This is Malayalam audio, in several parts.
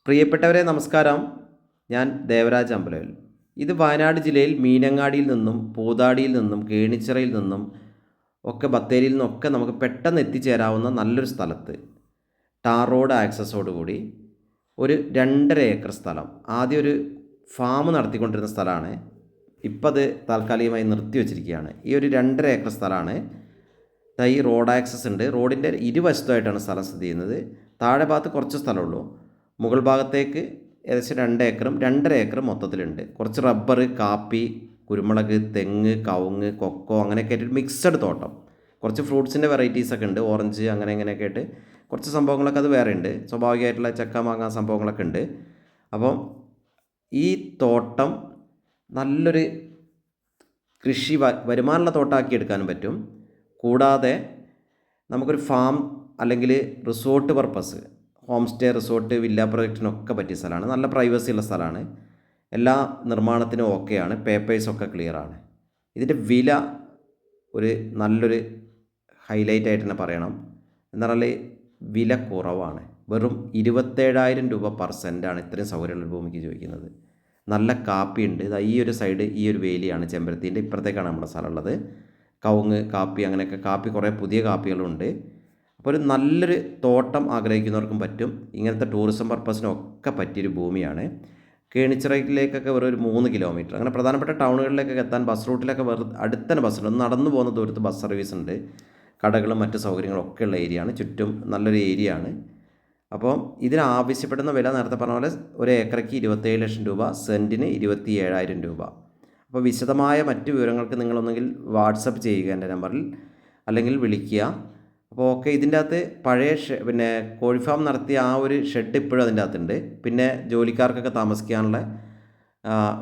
പ്രിയപ്പെട്ടവരെ നമസ്കാരം. ഞാൻ ദേവരാജ് അമ്പലവൽ. ഇത് വയനാട് ജില്ലയിൽ മീനങ്ങാടിയിൽ നിന്നും പൂതാടിയിൽ നിന്നും കേണിച്ചിറയിൽ നിന്നും ഒക്കെ ബത്തേരിയിൽ നിന്നൊക്കെ നമുക്ക് പെട്ടെന്ന് എത്തിച്ചേരാവുന്ന നല്ലൊരു സ്ഥലത്ത് ടാർ റോഡ് ആക്സസോട് കൂടി ഒരു 2.5 ഏക്കർ സ്ഥലം. ആദ്യം ഒരു ഫാം നടത്തിക്കൊണ്ടിരുന്ന സ്ഥലമാണ്. ഇപ്പം അത് താൽക്കാലികമായി നിർത്തി വച്ചിരിക്കുകയാണ്. ഈ ഒരു 2.5 ഏക്കർ സ്ഥലമാണ്. ഈ റോഡ് ആക്സസ് ഉണ്ട്. റോഡിൻ്റെ ഇരുവശത്തായിട്ടാണ് സ്ഥലം സ്ഥിതി ചെയ്യുന്നത്. താഴെ ഭാഗത്ത് കുറച്ച് സ്ഥലമുള്ളൂ. മുകൾ ഭാഗത്തേക്ക് ഏകദേശം 2 ഏക്കറും 2.5 ഏക്കറും മൊത്തത്തിലുണ്ട്. കുറച്ച് റബ്ബർ, കാപ്പി, കുരുമുളക്, തെങ്ങ്, കവുങ്ങ്, കൊക്കോ അങ്ങനെയൊക്കെ ആയിട്ട് മിക്സഡ് തോട്ടം. കുറച്ച് ഫ്രൂട്ട്സിൻ്റെ വെറൈറ്റീസൊക്കെ ഉണ്ട്. ഓറഞ്ച് അങ്ങനെ ഇങ്ങനെയൊക്കെ ആയിട്ട് കുറച്ച് സംഭവങ്ങളൊക്കെ അത് വേറെ ഉണ്ട്. സ്വാഭാവികമായിട്ടുള്ള ചക്ക, മാങ്ങ സംഭവങ്ങളൊക്കെ ഉണ്ട്. അപ്പം ഈ തോട്ടം നല്ലൊരു കൃഷി വരുമാനമുള്ള തോട്ടമാക്കി എടുക്കാനും പറ്റും. കൂടാതെ നമുക്കൊരു ഫാം അല്ലെങ്കിൽ resort purpose, home stay, resort, villa പ്രൊജക്റ്റിനൊക്കെ പറ്റിയ സ്ഥലമാണ്. നല്ല പ്രൈവസി ഉള്ള സ്ഥലമാണ്. എല്ലാ നിർമ്മാണത്തിനും ഓക്കെയാണ്. പേപ്പേഴ്സൊക്കെ ക്ലിയറാണ്. ഇതിൻ്റെ വില ഒരു നല്ലൊരു ഹൈലൈറ്റ് ആയിട്ട് തന്നെ പറയണം. എന്ന് പറഞ്ഞാൽ വില കുറവാണ്. വെറും 27,000 രൂപ പെർ സെൻറ്റാണ് ഇത്രയും സൗകര്യമുള്ള ഭൂമിക്ക് ചോദിക്കുന്നത്. നല്ല കാപ്പിയുണ്ട്. ഈ ഒരു സൈഡ് ഈ ഒരു വേലിയാണ് ചെമ്പരത്തിൻ്റെ, ഇപ്പുറത്തേക്കാണ് നമ്മുടെ സ്ഥലമുള്ളത്. കവുങ്ങ്, കാപ്പി അങ്ങനെയൊക്കെ, കാപ്പി കുറേ പുതിയ കാപ്പികളുണ്ട്. അപ്പോൾ ഒരു നല്ലൊരു തോട്ടം ആഗ്രഹിക്കുന്നവർക്കും പറ്റും. ഇങ്ങനത്തെ ടൂറിസം പർപ്പസിനൊക്കെ പറ്റിയൊരു ഭൂമിയാണ്. കേണിച്ചിറയിലേക്കൊക്കെ വെറും ഒരു 3 കിലോമീറ്റർ, അങ്ങനെ പ്രധാനപ്പെട്ട ടൗണുകളിലേക്കൊക്കെ എത്താൻ ബസ് റൂട്ടിലൊക്കെ അടുത്തന്നെ ബസ്സുണ്ട്. നടന്നു പോകുന്ന ദൂരത്ത് ബസ് സർവീസ് ഉണ്ട്. കടകളും മറ്റ് സൗകര്യങ്ങളും ഒക്കെ ഉള്ള ഏരിയയാണ്. ചുറ്റും നല്ലൊരു ഏരിയ ആണ്. അപ്പോൾ ഇതിന് ആവശ്യപ്പെടുന്ന വില നേരത്തെ പറഞ്ഞ പോലെ ഒരു ഏക്കറയ്ക്ക് 27 ലക്ഷം രൂപ, സെൻറ്റിന് 27,000 രൂപ. അപ്പോൾ വിശദമായ മറ്റ് വിവരങ്ങൾക്ക് നിങ്ങളൊന്നെങ്കിൽ വാട്സപ്പ് ചെയ്യുക എൻ്റെ നമ്പറിൽ, അല്ലെങ്കിൽ വിളിക്കുക. അപ്പോൾ ഓക്കെ. ഇതിൻ്റെ അകത്ത് പഴയ കോഴി ഫാം നടത്തിയ ആ ഒരു ഷെഡ് ഇപ്പോഴും അതിൻ്റെ അകത്തുണ്ട്. പിന്നെ ജോലിക്കാർക്കൊക്കെ താമസിക്കാനുള്ള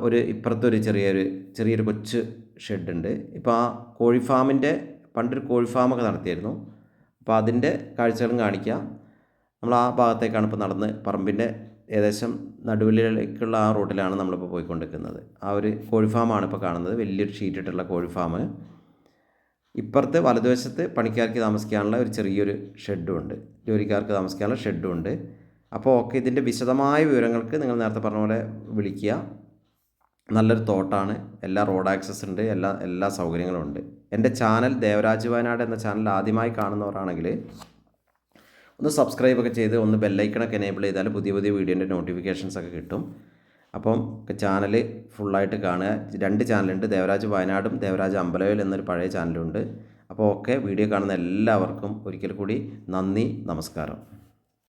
ഒരു ഇപ്പുറത്തൊരു ചെറിയൊരു കൊച്ചു ഷെഡുണ്ട്. ഇപ്പോൾ ആ കോഴി ഫാമിൻ്റെ പണ്ടൊരു കോഴി ഫാമൊക്കെ നടത്തിയായിരുന്നു. അപ്പോൾ അതിൻ്റെ കാഴ്ചകളും കാണിക്കാം. നമ്മൾ ആ ഭാഗത്തേക്കാണ് ഇപ്പോൾ നടന്ന് പറമ്പിൻ്റെ ഏകദേശം നടുവിലേക്കുള്ള ആ റൂട്ടിലാണ് നമ്മളിപ്പോൾ പോയിക്കൊണ്ടിരിക്കുന്നത്. ആ ഒരു കോഴി ഫാമാണ് ഇപ്പോൾ കാണുന്നത്. വലിയൊരു ഷീറ്റ് ഇട്ടുള്ള കോഴി ഫാം. ഇപ്പുറത്ത് വലതുവശത്ത് പണിക്കാർക്ക് താമസിക്കാനുള്ള ഒരു ചെറിയൊരു ഷെഡും ഉണ്ട്. ജോലിക്കാർക്ക് താമസിക്കാനുള്ള ഷെഡും ഉണ്ട്. അപ്പോൾ ഓക്കെ. ഇതിൻ്റെ വിശദമായ വിവരങ്ങൾക്ക് നിങ്ങൾ നേരത്തെ പറഞ്ഞ പോലെ വിളിക്കുക. നല്ലൊരു തോട്ടാണ്. എല്ലാ റോഡ് ആക്സസ് ഉണ്ട്. എല്ലാ സൗകര്യങ്ങളും ഉണ്ട്. എൻ്റെ ചാനൽ ദേവരാജ് വയനാട് എന്ന ചാനൽ ആദ്യമായി കാണുന്നവരാണെങ്കിൽ ഒന്ന് സബ്സ്ക്രൈബൊക്കെ ചെയ്ത് ഒന്ന് ബെല്ലൈക്കണൊക്കെ എനേബിൾ ചെയ്താൽ പുതിയ വീഡിയോൻ്റെ നോട്ടിഫിക്കേഷൻസൊക്കെ കിട്ടും. അപ്പം ചാനൽ ഫുള്ളായിട്ട് കാണുക. 2 ചാനലുണ്ട്. ദേവരാജ് വയനാടും ദേവരാജ് അമ്പലവൽ എന്നൊരു പഴയ ചാനലുണ്ട്. അപ്പോൾ ഓക്കെ. വീഡിയോ കാണുന്ന എല്ലാവർക്കും ഒരിക്കൽ കൂടി നന്ദി, നമസ്കാരം.